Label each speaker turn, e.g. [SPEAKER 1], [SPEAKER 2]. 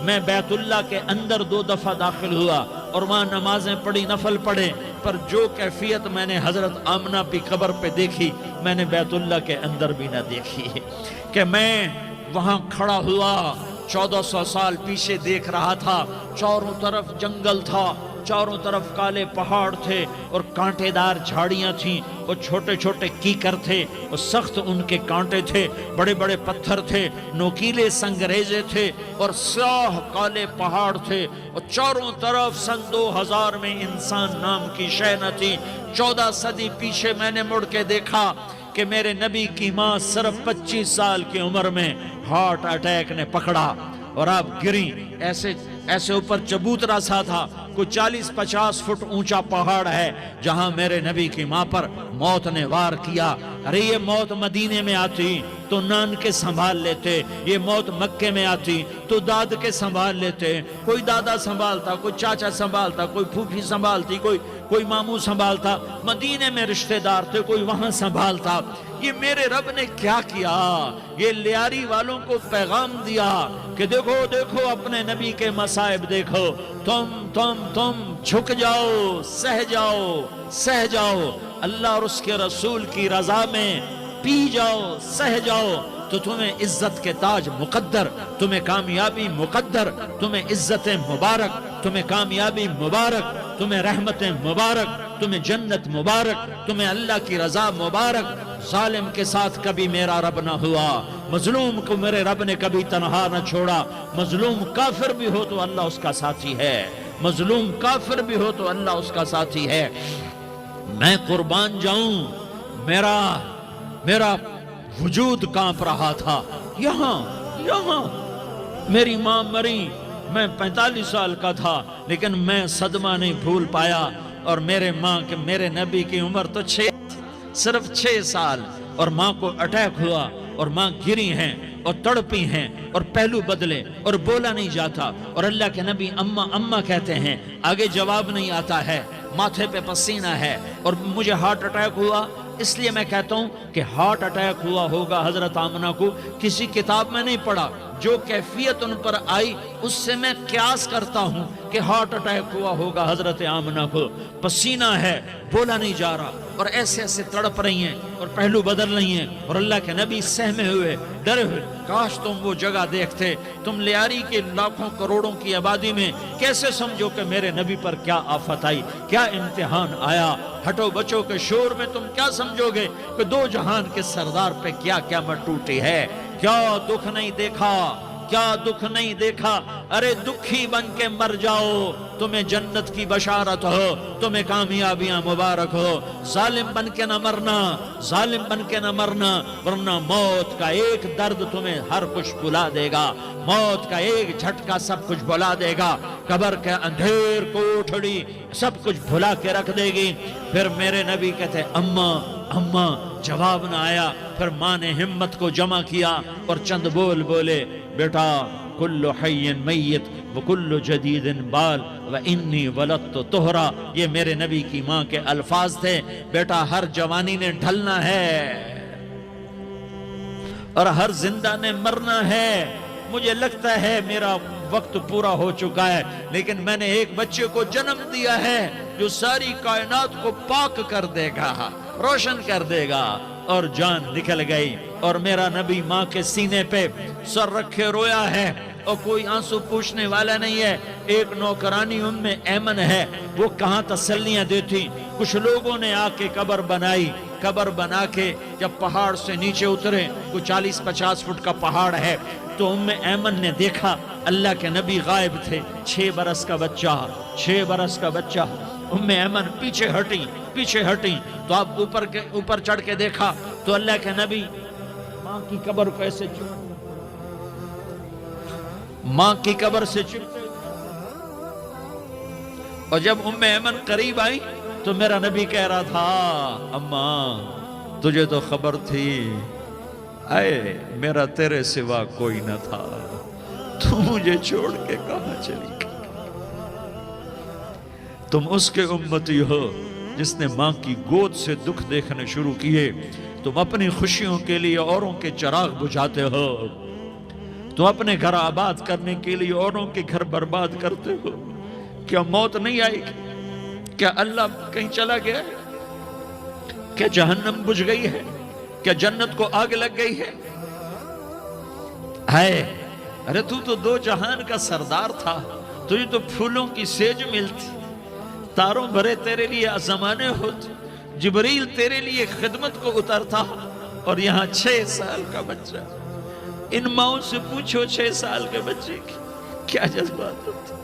[SPEAKER 1] میں بیت اللہ کے اندر 2 دفعہ داخل ہوا اور وہاں نمازیں پڑھی، نفل پڑھے، پر جو کیفیت میں نے حضرت آمنہ کی قبر پہ دیکھی میں نے بیت اللہ کے اندر بھی نہ دیکھی، کہ میں وہاں کھڑا ہوا 1400 سال پیچھے دیکھ رہا تھا، چاروں طرف جنگل تھا، چاروں طرف کالے پہاڑ تھے اور کانٹے دار جھاڑیاں تھیں، اور چھوٹے چھوٹے کیکر تھے اور سخت ان کے کانٹے تھے، بڑے بڑے پتھر تھے، نوکیلے سنگریزے تھے اور سیاہ کالے پہاڑ تھے، اور چاروں طرف سن 2000 میں انسان نام کی شے نہ تھی۔ 14 صدی پیچھے میں نے مڑ کے دیکھا کہ میرے نبی کی ماں صرف 25 سال کی عمر میں ہارٹ اٹیک نے پکڑا اور آپ گریں، ایسے اوپر چبوترا سا تھا، کوئی 40-50 فٹ اونچا پہاڑ ہے جہاں میرے نبی کی ماں پر موت نے وار کیا۔ ارے یہ موت مدینے میں آتی تو نان کے سنبھال لیتے، یہ موت مکے میں آتی تو داد کے سنبھال لیتے، کوئی دادا سنبھالتا، کوئی چاچا سنبھالتا، کوئی پھوپھی سنبھالتی، کوئی ماموں سنبھالتا، مدینے میں رشتہ دار تھے، کوئی وہاں سنبھالتا۔ یہ میرے رب نے کیا کیا؟ یہ لیاری والوں کو پیغام دیا کہ دیکھو دیکھو اپنے نبی کے مصائب دیکھو، تم جھک جاؤ، سہ جاؤ، اللہ اور اس کے رسول کی رضا میں پی جاؤ، سہ جاؤ، تو تمہیں عزت کے تاج مقدر، تمہیں کامیابی مقدر، تمہیں عزتیں مبارک، تمہیں کامیابی مبارک، تمہیں رحمتیں مبارک، تمہیں جنت مبارک، تمہیں اللہ کی رضا مبارک۔ ظالم کے ساتھ کبھی میرا رب نہ ہوا، مظلوم کو میرے رب نے کبھی تنہا نہ چھوڑا۔ مظلوم کافر بھی ہو تو اللہ اس کا ساتھی ہے، مظلوم کافر بھی ہو تو اللہ اس کا ساتھی ہے۔ میں قربان جاؤں، میرا وجود کانپ رہا تھا۔ یہاں میری ماں مری، میں 45 سال کا تھا، لیکن میں صدمہ نہیں بھول پایا، اور میرے نبی کی عمر تو صرف 6 سال، اور ماں کو اٹیک ہوا اور ماں گری ہیں اور تڑپی ہیں اور پہلو بدلے اور بولا نہیں جاتا، اور اللہ کے نبی اماں اماں کہتے ہیں، آگے جواب نہیں آتا ہے، ماتھے پہ پسینہ ہے، اور مجھے ہارٹ اٹیک ہوا۔ اس لیے میں کہتا ہوں کہ ہارٹ اٹیک ہوا ہوگا حضرت آمنہ کو، کسی کتاب میں نہیں پڑھا، جو کیفیت ان پر آئی اس سے میں قیاس کرتا ہوں کہ ہارٹ اٹیک ہوا ہوگا حضرت آمنہ کو۔ پسینہ ہے، بولا نہیں جا رہا، اور ایسے تڑپ رہی ہیں اور پہلو بدل رہی ہیں، اور اللہ کے نبی سہمے ہوئے، ڈرے ہوئے۔ کاش تم وہ جگہ دیکھتے، تم لیاری کے لاکھوں کروڑوں کی آبادی میں کیسے سمجھو کہ میرے نبی پر کیا آفت آئی، کیا امتحان آیا۔ ہٹو بچوں کے شور میں تم کیا سمجھو گے کہ 2 جہان کے سردار پہ کیا قیامت ٹوٹی ہے؟ کیا دکھ نہیں دیکھا، کیا دکھ نہیں دیکھا؟ ارے دکھی بن کے مر جاؤ، تمہیں جنت کی بشارت ہو، تمہیں کامیابیاں مبارک ہو۔ ظالم بن کے نہ مرنا، ظالم بن کے نہ مرنا، ورنہ موت کا ایک درد تمہیں ہر کچھ بھلا دے گا، موت کا ایک جھٹکا سب کچھ بھلا دے گا، قبر کے اندھیر کوٹھڑی سب کچھ بھلا کے رکھ دے گی۔ پھر میرے نبی کہتے اماں اماں، جواب نہ آیا۔ پھر ماں نے ہمت کو جمع کیا اور چند بول بولے، بیٹا کل حی میت وکل جدید بال وانی ولدت طہرا۔ یہ میرے نبی کی ماں کے الفاظ تھے، بیٹا ہر جوانی نے ڈھلنا ہے اور ہر زندہ نے مرنا ہے۔ مجھے لگتا ہے میرا وقت پورا ہو چکا ہے، لیکن میں نے ایک بچے کو جنم دیا ہے جو ساری کائنات کو پاک کر دے گا، روشن کر دے گا۔ اور جان نکل گئی، اور میرا نبی ماں کے سینے پہ سر رکھے رویا ہے، اور کوئی آنسو پوچھنے والا نہیں ہے۔ ایک نوکرانی ام ایمن ہے، وہ کہاں تسلیاں دیتی۔ کچھ لوگوں نے آ کے قبر بنائی، قبر بنا کے جب پہاڑ سے نیچے اترے، کوئی 40-50 فٹ کا پہاڑ ہے، تو ام ایمن نے دیکھا اللہ کے نبی غائب تھے، 6 برس کا بچہ، 6 برس کا بچہ۔ ام ایمن پیچھے ہٹی تو آپ اوپر چڑھ کے دیکھا تو اللہ کے نبی ماں کی قبر کو ایسے ماں کی قبر سے چپتے، اور جب ام ایمن قریب آئی تو میرا نبی کہہ رہا تھا، اماں تجھے تو خبر تھی، اے میرا تیرے سوا کوئی نہ تھا، تو مجھے چھوڑ کے کہاں چلی گئی؟ تم اس کے امتی ہو جس نے ماں کی گود سے دکھ دیکھنے شروع کیے، تم اپنی خوشیوں کے لیے اوروں کے چراغ بجھاتے ہو۔ تو اپنے گھر آباد کرنے کے لیے اوروں کے گھر برباد کرتے ہو. کیا موت نہیں آئے گی؟ کیا اللہ کہیں چلا گیا ہے؟ کیا جہنم بجھ گئی ہے؟ کیا جنت کو آگ لگ گئی ہے؟ ارے تو دو جہان کا سردار تھا. تجھے تو پھولوں کی سیج ملتی، تاروں بھرے تیرے لیے زمانے ہوتے، جبریل تیرے لیے خدمت کو اترتا، اور یہاں 6 سال کا بچہ. ان ماؤں سے پوچھو 6 سال کے بچے کی کیا جذبات ہوتے.